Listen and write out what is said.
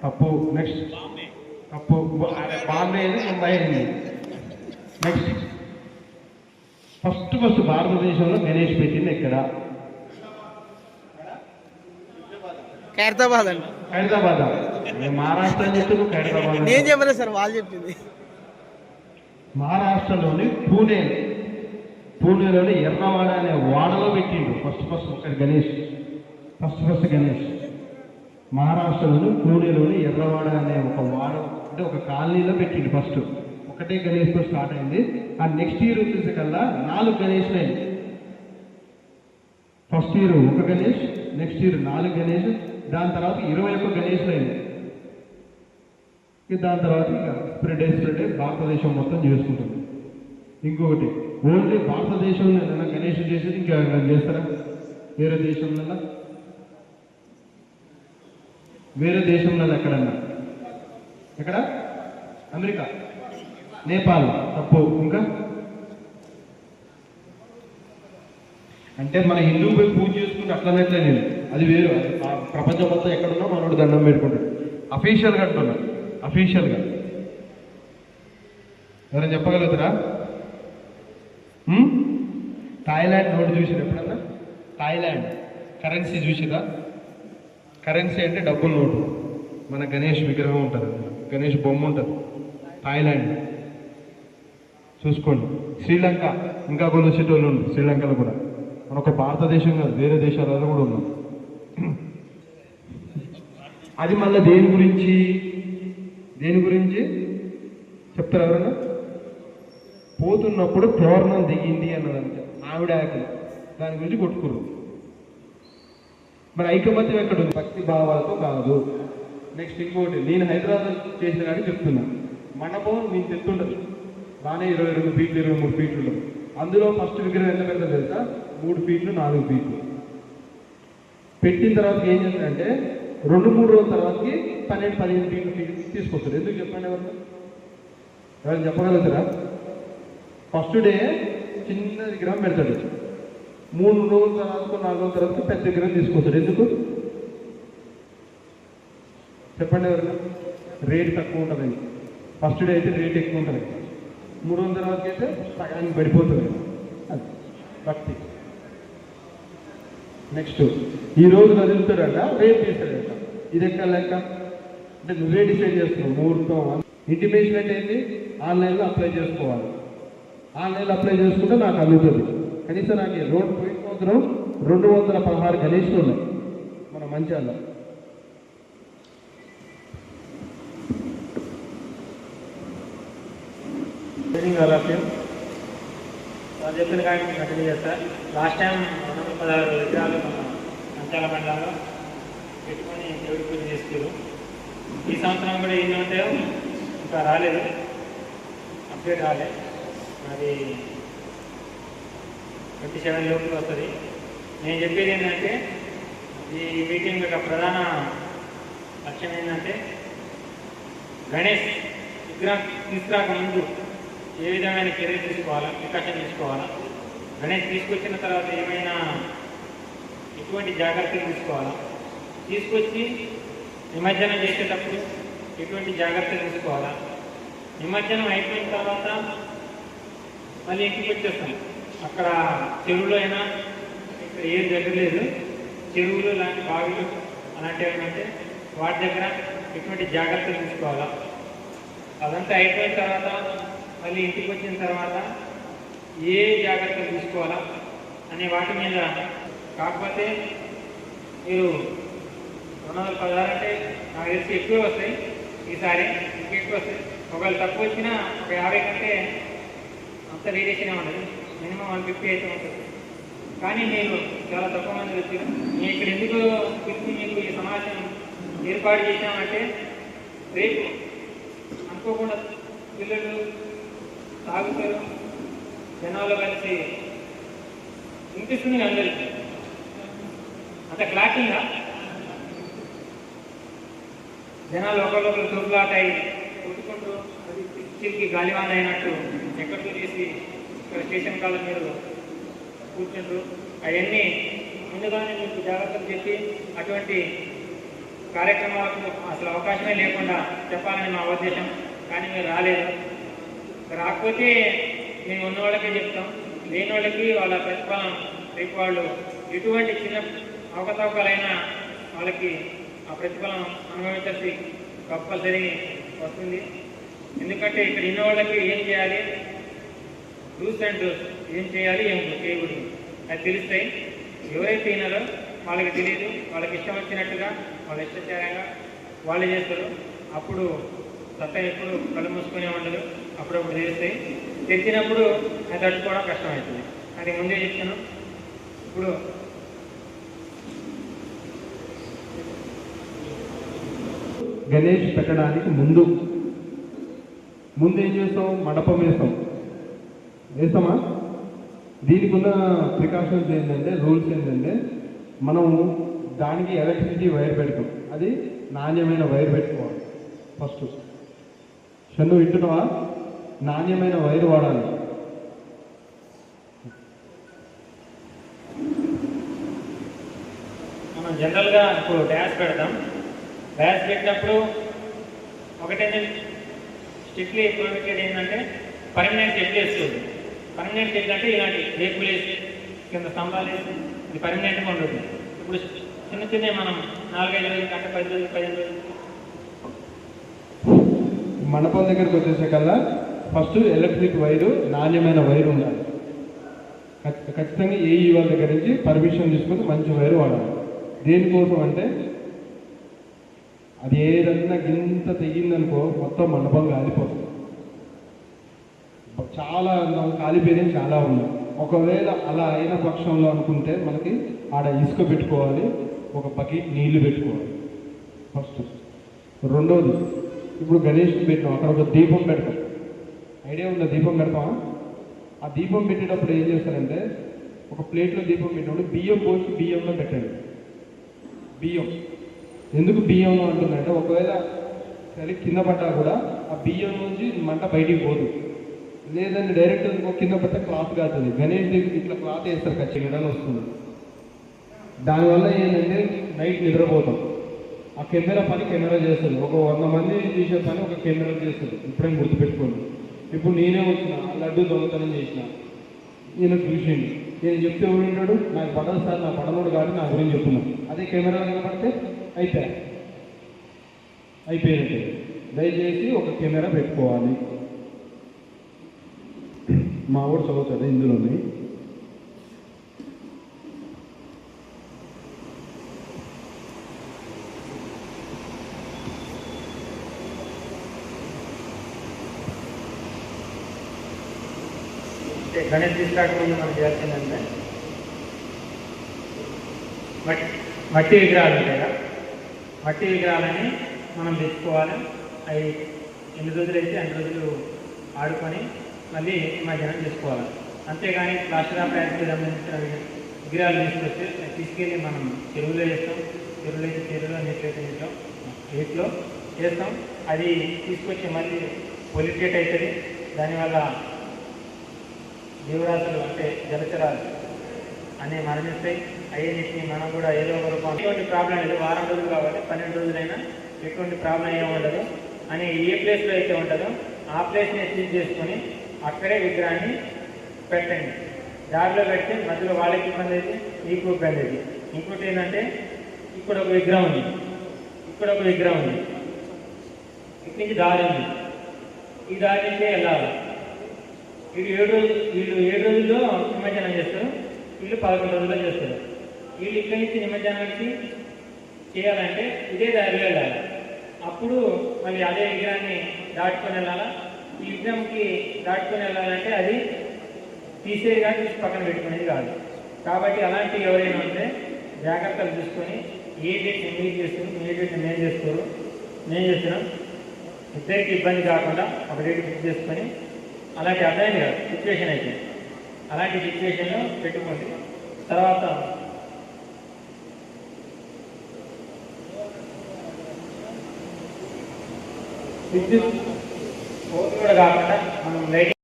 తప్పు. నెక్స్ట్ తప్పు. బాంబే అయింది, ముంబై అయింది. నెక్స్ట్ ఫస్ట్ భారతదేశంలో గణేష్ పెట్టింది ఎక్కడ? ఖైరతాబాద్ అండి. ఖైరతాబాద్. మహారాష్ట్ర అని చెప్తే నువ్వు ఖైరతాబాద్. నేను చెప్పలేదు సార్, వాళ్ళు చెప్పింది. మహారాష్ట్రలోని పూణేలోని ఎర్రవాడ అనే వాడలో పెట్టిండు ఫస్ట్ ఒక గణేష్. ఫస్ట్ గణేష్ మహారాష్ట్రలోని పూణేలోని ఎర్రవాడ అనే ఒక వాడ, అంటే ఒక కాలనీలో పెట్టిండు. ఫస్ట్ ఒకటే గణేష్తో స్టార్ట్ అయింది. ఆ నెక్స్ట్ ఇయర్ వచ్చేసరికల్లా 4 గణేష్లు అయింది. First year 1 Ganesh, next year 4 Ganesh, దాని తర్వాత 21 గణేష్లు అయింది. దాని తర్వాత ఇక స్ప్రెడ్ భారతదేశం మొత్తం చేసుకుంటుంది. ఇంకొకటి, ఓన్లీ భారతదేశంలో ఏదైనా గణేష్ చేసేది ఇంకా చేస్తారా? వేరే దేశంలో ఎక్కడన్నా? ఎక్కడ? అమెరికా, నేపాల్. తప్పు. ఇంకా అంటే మన హిందూ పోయి పూజ చేసుకుంటే అట్లనట్లే నేను, అది వేరు. అది ప్రపంచం మొత్తం ఎక్కడున్నా మనోడు దండం పెట్టుకుంటాడు. అఫీషియల్గా అంటున్నా, అఫీషియల్గా. ఎవరైనా చెప్పగలుగుతారా? థాయిలాండ్ నోటు చూసిరా ఎప్పుడన్నా? థాయిలాండ్ కరెన్సీ చూసిరా? కరెన్సీ అంటే డబ్బుల నోటు. మన గణేష్ విగ్రహం ఉంటుంది, గణేష్ బొమ్మ ఉంటుంది. థాయిలాండ్ చూసుకోండి. శ్రీలంక ఇంకా కొలిసేటోళ్ళు ఉంది. శ్రీలంకలో కూడా మన ఒక భారతదేశం కాదు, వేరే దేశాలలో కూడా ఉన్నాం. అది మళ్ళీ దేని గురించి చెప్తారు ఎవరన్నా? పోతున్నప్పుడు తోరణం దిగింది అన్నదంటే ఆవిడ ఆకలి, దాని గురించి కొట్టుకురు. మరి ఐకమత్యం ఎక్కడ ఉంది? భక్తి భావాలతో కాదు. నెక్స్ట్ ఇంకోటి, నేను హైదరాబాద్ చేసిన కానీ చెప్తున్నా. మండపం నేను చెప్తుండదు బాగానే 22 ఫీట్లు 23 ఫీట్లు ఉండదు. అందులో ఫస్ట్ విగ్రహం ఎంత పెద్ద తెలుసా? 3 ఫీట్లు 4 ఫీట్లు. పెట్టిన తర్వాత ఏం చేస్తారంటే 2-3 రోజుల తర్వాతకి 12-15 ఫీట్లు తీసుకొస్తారు. ఎందుకు చెప్పండి? ఎవరైనా చెప్పగలుగుతారా? ఫస్ట్ డే చిన్న విగ్రహం పెడతాడు, 3 రోజుల తర్వాత 4 రోజుల తర్వాత పెద్ద విగ్రహం తీసుకొస్తాడు. ఎందుకు చెప్పండి ఎవరైనా? రేట్ తక్కువ ఉంటుంది. ఫస్ట్ డే అయితే రేట్ ఎక్కువ ఉంటుంది, 3 రోజుల తర్వాత అయితే సగానికి పడిపోతుంది. అది భక్తి. నెక్స్ట్, ఈ రోజు వదులుతాడట, రేపు తీస్తాడట. ఇది ఎక్కడ లెక్క? అంటే నువ్వే డిసైడ్ చేస్తున్నావు. ముహూర్తం ఇంటిమేషన్ అంటే ఏంటి? ఆన్లైన్లో అప్లై చేసుకోవాలి. ఆన్లైన్లో అప్లై చేసుకుంటే నాకు అందుతుంది. కనీసం నాకు రోడ్ పోయిన సంవత్సరం 216 గణేష్లు ఉన్నాయి మన మంచాల్లో. వాళ్ళు చెప్పిన కానీ కంటిన్యూ చేస్తా. లాస్ట్ టైం 116 విగ్రహాలు మన మంచాల మండలంలో పెట్టుకొని దేవుడి పూజ చేసుకున్నారు. ఈ సంవత్సరం కూడా ఎన్ని ఉంటాయో ఇంకా రాలేదు, అప్డేట్ రాలేదు. అది 27 లోపల వస్తుంది. నేను చెప్పేది ఏంటంటే, ఈ మీటింగ్ యొక్క ప్రధాన లక్ష్యం ఏంటంటే, గణేష్ విగ్రహం తీసుకురాక ముందు ఏ విధమైన చర్యలు తీసుకోవాలా, ప్రికాషన్ తీసుకోవాలా, గణేష్ తీసుకొచ్చిన తర్వాత ఏమైనా ఎటువంటి జాగ్రత్తలు తీసుకోవాలా, తీసుకొచ్చి నిమజ్జనం చేసేటప్పుడు ఎటువంటి జాగ్రత్తలు తీసుకోవాలా, నిమజ్జనం అయిపోయిన తర్వాత మళ్ళీ ఇంటికి వచ్చేస్తాం. అక్కడ చెరువులో అయినా ఇక్కడ ఏం జరగలేదు, చెరువులు లాంటి బావిలు అలాంటివి ఏంటంటే వాటి దగ్గర ఎటువంటి జాగ్రత్తలు తీసుకోవాలా, అదంతా అయిపోయిన తర్వాత మళ్ళీ ఇంటికి వచ్చిన తర్వాత ఏ జాగ్రత్తలు తీసుకోవాలా అనే వాటి మీద. కాకపోతే మీరు 216 అంటే నాకు తెలిసి ఎక్కువ వస్తాయి, ఈసారి ఇంకెక్కువ వస్తాయి. ఒకవేళ తక్కువ వచ్చినా ఒక 50 కంటే అంత రేడియేషన్ ఉండదు, మినిమం 150 అయితే ఉంటుంది. కానీ నేను చాలా తక్కువ మంది వచ్చాను. నేను ఇక్కడ ఎందుకు పిలిచి మీకు ఈ సమావేశం ఏర్పాటు చేశామంటే, రేపు అనుకోకుండా పిల్లలు తాగుతారు, జనాల్లో కలిసి వినిపిస్తుంది అందరికీ. అంత క్లాటింగ్గా జనాలు ఒకరికొకరు తోపులాట అయి కొట్టుకుంటూ అది పిచ్చికి గాలివాన అయినట్టు ఎక్కడితో చేసి ఇక్కడ స్టేషన్ కాళ్ళ మీరు కూర్చుంటారు. అవన్నీ ముందుగానే మీకు జాగ్రత్తలు చెప్పి అటువంటి కార్యక్రమాలకు అసలు అవకాశమే లేకుండా చెప్పాలని మా ఉద్దేశం. కానీ మీరు రాలేదు. రాకపోతే మేము ఉన్న వాళ్ళకే చెప్తాం, లేని వాళ్ళకి వాళ్ళ ప్రతిఫలం రేపు వాళ్ళు ఎటువంటి చిన్న అవకతవకలైనా వాళ్ళకి ఆ ప్రతిఫలం అనుభవించాల్సి కంపల్సరీ వస్తుంది. ఎందుకంటే ఇక్కడ ఇన్న వాళ్ళకి ఏం చేయాలి, రూల్స్ అండ్ ఏం చేయాలి, ఏం చేయకూడదు అది తెలుస్తాయి. ఎవరైతే తినారో వాళ్ళకి తెలియదు, వాళ్ళకి ఇష్టం వచ్చినట్టుగా వాళ్ళ ఇష్టాచారంగా వాళ్ళు చేస్తారు. అప్పుడు సత్తా ఎప్పుడు కళ్ళు మూసుకునే ఉండదు, అప్పుడప్పుడు తెలుస్తాయి. తెచ్చినప్పుడు అది తట్టుకోవడం కష్టమవుతుంది. అది ముందే చెప్తాను. ఇప్పుడు గణేష్ పెట్టడానికి ముందు ఏం చేస్తాం, మండపం వేస్తామా. దీనికి ఉన్న ప్రికాషన్స్ ఏంటంటే, రూల్స్ ఏంటంటే, మనం దానికి ఎలక్ట్రిసిటీ వైర్ పెడతాం. అది నాణ్యమైన వైర్ పెట్టుకోవాలి. ఫస్ట్ షన్ను వింటున్నావా, నాణ్యమైన వైర్ వాడాలి. మనం జనరల్గా ఇప్పుడు డ్యాష్ పెడతాం. డ్యాష్ పెట్టినప్పుడు ఒకటేంటే స్ట్రిక్ట్లీ ప్రొహిబిటెడ్ ఏంటంటే పర్మనెంట్ సెట్ చేస్తుంది. పర్మనెంట్ సెట్ అంటే ఇలాంటి రేకులు వేసి కింద స్తంభాలు వేసి ఇది పర్మనెంట్గా ఉంటుంది. ఇప్పుడు చిన్న చిన్న మనం 4-5 రోజుల కంటే 10 రోజులు 15 రోజులు మండపం దగ్గరికి వచ్చేసరికల్లా ఫస్ట్ ఎలక్ట్రిక్ వైరు, నాణ్యమైన వైరు ఉండాలి. ఖచ్చితంగా ఏఈ వాళ్ళ దగ్గర నుంచి పర్మిషన్ తీసుకుని మంచి వైరు వాడాలి. దేనికోసం అంటే, అది ఏదన్నా గింత తెగిందనుకో మొత్తం మండపం కాలిపోతుంది. చాలా కాలిపోయినవి చాలా ఉన్నాయి. ఒకవేళ అలా అయిన పక్షంలో అనుకుంటే మనకి ఆడ ఇసుక పెట్టుకోవాలి, ఒక బకెట్ నీళ్లు పెట్టుకోవాలి ఫస్ట్. రెండోది, ఇప్పుడు గణేష్కి పెట్టినాం, అక్కడ ఒక దీపం పెడతాం. ఐడియా ఉందా దీపం పెడతామా? ఆ దీపం పెట్టేటప్పుడు ఏం చేస్తారంటే, ఒక ప్లేట్లో దీపం పెట్టినప్పుడు బియ్యం పోసి బియ్యంలో పెట్టండి. బియ్యం ఎందుకు బియ్యంలో అంటుందంటే, ఒకవేళ సరే కింద పడ్డా కూడా ఆ బియ్యం నుంచి మంట బయటికి పోదు. లేదంటే డైరెక్ట్ కింద పడితే క్లాత్ కాస్తుంది. గణేష్ ఇట్లా క్లాత్ వేస్తారు ఖచ్చితంగా వస్తుంది. దానివల్ల ఏంటంటే నైట్ నిద్రపోతాం. ఆ కెమెరా పని కెమెరా చేస్తుంది. ఒక 100 మంది చేసే పని ఒక కెమెరా చేస్తుంది. ఇప్పుడేం గుర్తుపెట్టుకోండి. ఇప్పుడు నేనే వచ్చిన లడ్డు దొంగతనం చేసిన, నేను చూసిండు, నేను చెప్తే ఉంటాడు నాకు పడదు సార్, నా పడనోడు కాబట్టి నా గురించి చెప్తున్నాను. అదే కెమెరా కనబడితే అయిపోయినట్టే. దయచేసి ఒక కెమెరా పెట్టుకోవాలి. మా ఊరు చదువుతుంది ఇందులోని. గణేష్ తీసుకురాక ముందు మనం చేయాల్సిందంటే మట్టి విగ్రహాలు ఉంటాయి కదా, మట్టి విగ్రహాలని మనం తెచ్చుకోవాలి. అవి ఎన్ని రోజులు అయితే అన్ని రోజులు ఆడుకొని మళ్ళీ నిమజ్జనం చేసుకోవాలి. అంతేగాని ప్లాస్టర్ ఆఫ్ ప్యారిస్కి సంబంధించిన విగ్రహాలు తీసుకెళ్ళి మనం చెరువులో వేస్తాం. చెరువులో అయితే చెరువులో, నీటిలో అయితే నీటిలో వేస్తాం. అది తీసుకొచ్చి మళ్ళీ పొల్యూటెడ్ అవుతుంది. దానివల్ల జీవరాశులు అంటే జలచరాలు అన్నీ మరణిస్తాయి. అయ్యేటిని మనం కూడా ఏదో ఒక రూపం ఎటువంటి ప్రాబ్లం లేదు. వారం రోజులు కావాలి, 12 రోజులైనా ఎటువంటి ప్రాబ్లం ఏమి ఉండదు అని ఏ ప్లేస్లో అయితే ఉంటుందో ఆ ప్లేస్ని సీజ్ చేసుకొని అక్కడే విగ్రహాన్ని పెట్టండి. దారిలో పెడితే మధ్యలో వాళ్ళకి ఇబ్బంది అయితే మీకు ఇబ్బంది అయితే. ఇంకోటి ఏంటంటే, ఇక్కడ ఒక విగ్రహం ఉంది, ఇక్కడ ఒక విగ్రహం ఉంది, ఇక్కడి నుంచి దారి ఉంది, ఈ దారి నుంచే వెళ్ళాలి. వీళ్ళు 7 రోజుల్లో నిమజ్జనం చేస్తారు, వీళ్ళు 11 రోజుల్లో చేస్తారు. వీళ్ళు ఇక్కడి నుంచి నిమజ్జనానికి చేయాలంటే ఇదే దారిలో వెళ్ళాలి. అప్పుడు మళ్ళీ అదే విగ్రహాన్ని దాటుకొని వెళ్ళాలా. ఈ విగ్రహంకి దాటుకొని వెళ్ళాలంటే అది తీసేది కాదు, తీసి పక్కన పెట్టుకునేది కాదు. కాబట్టి అలాంటి ఎవరైనా ఉంటే జాగ్రత్తలు చూసుకొని ఏ డేట్ మీరు చేస్తున్నారు, ఏ డేట్ మేము చేస్తున్నాం, ఇద్దరికి ఇబ్బంది కాకుండా ఒక డేట్ ఫిక్స్ చేసుకొని అలాంటి అర్థమైంది కదా సిచ్యువేషన్ అయితే అలాంటి సిచ్యువేషన్లో పెట్టుకోండి. తర్వాత విద్యుత్ కూడా కాకుండా మనం లైటింగ్